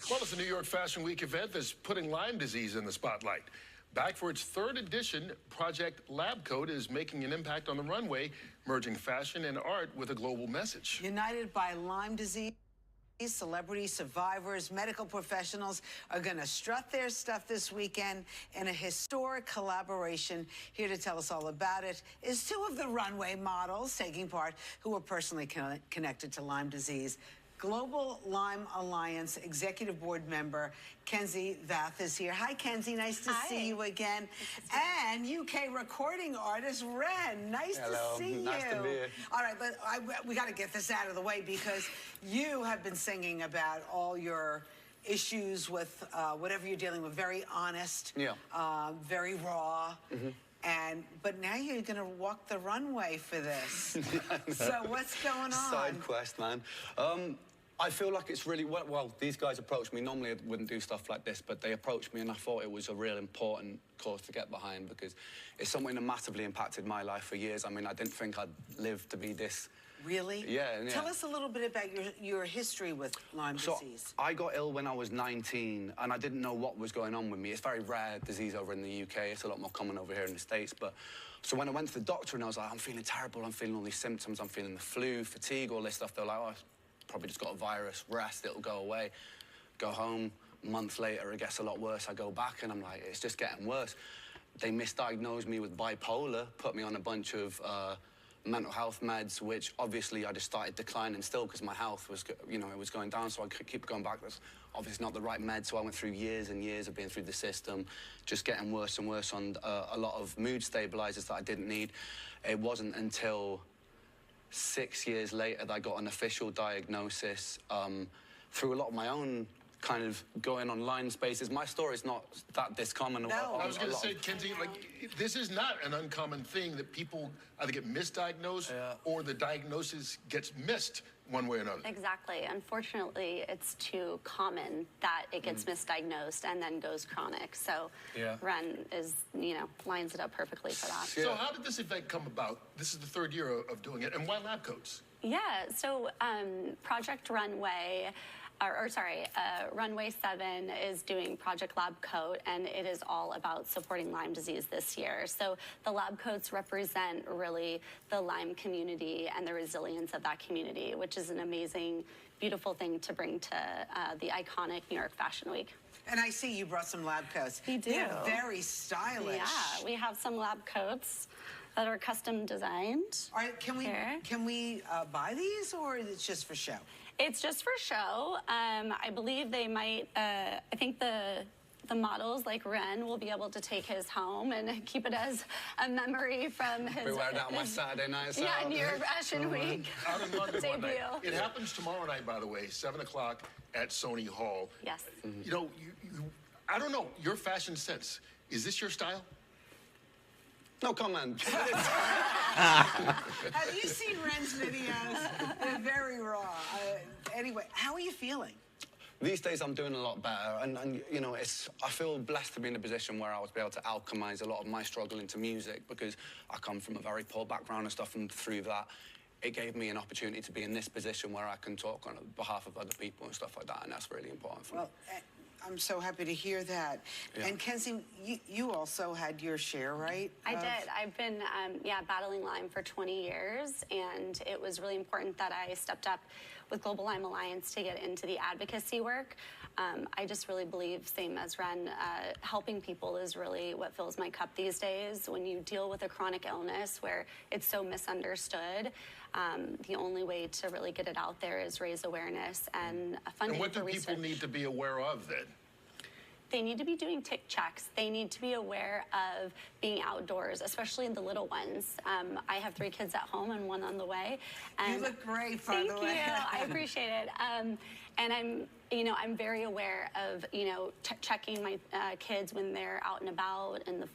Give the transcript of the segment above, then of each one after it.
Well, it's a New York Fashion Week event that's putting Lyme disease in the spotlight. Back for its third edition, Project Labcoat is making an impact on the runway, merging fashion and art with a global message. United by Lyme disease, celebrity survivors, medical professionals are going to strut their stuff this weekend in a historic collaboration. Here to tell us all about it is two of the runway models taking part who are personally connected to Lyme disease. Global Lyme Alliance Executive Board member Kenzie Vath is here. Hi, Kenzie. Nice to see you again. And UK recording artist Ren. Nice to see you. Nice to be here. All right, but we got to get this out of the way because you have been singing about all your issues with whatever you're dealing with. Very honest. Yeah. Very raw. But now you're going to walk the runway for this. So what's going on? Side quest, man. I feel like it's really, well, these guys approached me. Normally I wouldn't do stuff like this, but they approached me and I thought it was a real important cause to get behind because it's something that massively impacted my life for years. I mean, I didn't think I'd live to be this. Really? Yeah. Tell us a little bit about your history with Lyme disease. I got ill when I was 19 and I didn't know what was going on with me. It's a very rare disease over in the UK. It's a lot more common over here in the States. So when I went to the doctor and I was like, I'm feeling terrible, I'm feeling all these symptoms, I'm feeling the flu, fatigue, all this stuff, they were like, oh, probably just got a virus, rest, it'll go away. Go home, a month later, it gets a lot worse. I go back and I'm like, it's just getting worse. They misdiagnosed me with bipolar, put me on a bunch of mental health meds, which obviously I just started declining still because my health was, you know, it was going down, so I could keep going back. That's obviously not the right med, so I went through years and years of being through the system, just getting worse and worse on a lot of mood stabilizers that I didn't need. It wasn't until 6 years later that I got an official diagnosis through a lot of my own kind of going online spaces. My story's not this common. No. I was going to say, Kenzie, like, this is not an uncommon thing that people either get misdiagnosed or the diagnosis gets missed one way or another. Exactly. Unfortunately, it's too common that it gets misdiagnosed and then goes chronic. So Ren is, lines it up perfectly for that. So how did this event come about? This is the third year of doing it, and why Labcoats? Yeah, so Project Runway, Runway 7 is doing Project Labcoat, and it is all about supporting Lyme disease this year. So the Labcoats represent really the Lyme community and the resilience of that community, which is an amazing, beautiful thing to bring to the iconic New York Fashion Week. And I see you brought some lab coats. We do. They're very stylish. Yeah, we have some lab coats that are custom designed. All right, can we buy these, or is it just for show? It's just for show. I believe they might, I think the models like Ren will be able to take his home and keep it as a memory from his... We wear that on my Saturday night. Yeah, New York Fashion Week. Out in London one night. Debut. It happens tomorrow night, by the way, 7 o'clock at Sony Hall. Yes. You know, I don't know, your fashion sense, is this your style? No comment. Have you seen Ren's videos? They're very raw. Anyway, how are you feeling? These days I'm doing a lot better, and you know, I feel blessed to be in a position where I was able to alchemize a lot of my struggle into music because I come from a very poor background and stuff, and through that it gave me an opportunity to be in this position where I can talk on behalf of other people and stuff like that, and that's really important for me. I'm so happy to hear that. Yeah. And Kenzie, you also had your share, right? I did. I've been, battling Lyme for 20 years, and it was really important that I stepped up with Global Lyme Alliance to get into the advocacy work. I just really believe, same as Ren, helping people is really what fills my cup these days. When you deal with a chronic illness where it's so misunderstood, the only way to really get it out there is raise awareness and funding for research. And what do people need to be aware of then? They need to be doing tick checks. They need to be aware of being outdoors, especially the little ones. I have 3 kids at home and 1 on the way. And you look great, by the way. Thank you. I appreciate it. And I'm very aware of, checking my kids when they're out and about in the,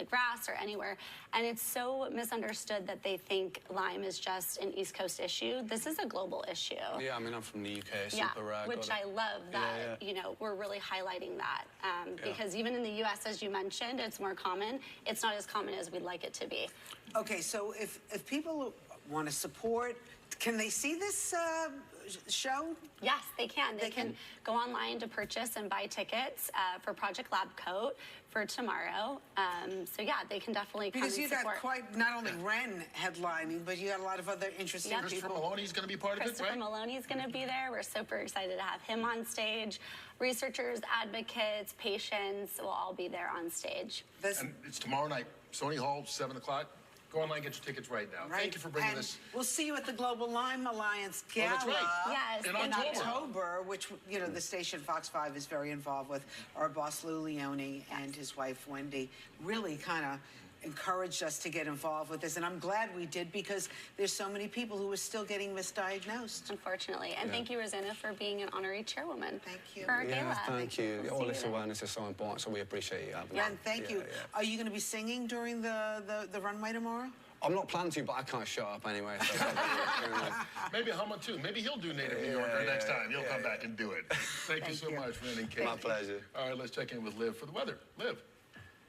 grass or anywhere. And it's so misunderstood that they think Lyme is just an East Coast issue. This is a global issue. Yeah, I mean, I'm from the UK, super rare. Which I love that, we're really highlighting that. Because even in the US, as you mentioned, it's more common. It's not as common as we'd like it to be. Okay, so if people want to support Can they see this show? Yes, they can. They They can can- go online to purchase and buy tickets for Project Labcoat for tomorrow. So yeah, they can definitely come Because and you got support. quite, not only Ren headlining, but you got a lot of other interesting Yep. Christopher people. Maloney's going to be part of it, Christopher right? Maloney is going to be there. We're super excited to have him on stage. Researchers, advocates, patients will all be there on stage. This- And it's tomorrow night, Sony Hall, 7 o'clock. Go online, get your tickets right now. Right. Thank you for bringing And this. we'll see you at the Global Lyme Alliance Gala that's right. Yes, In in October. October, which, you know, the station Fox 5 is very involved with. Our boss, Lou Leone, and his wife, Wendy, really kind of encouraged us to get involved with this. And I'm glad we did, because there's so many people who are still getting misdiagnosed. Unfortunately. And thank you, Rosanna, for being an honorary chairwoman. Thank you. For our Yeah, gala. thank you. We'll All see you this then. awareness is so important, so we appreciate you having Ren, us. thank you. Are you going to be singing during the runway tomorrow? I'm not planning to, but I can't shut up anyway. So Maybe hum a tune. Maybe he'll do Native New Yorker next time. He'll come back and do it. Thank you so much, Ren and Kate. My pleasure. All right, let's check in with Liv for the weather. Liv.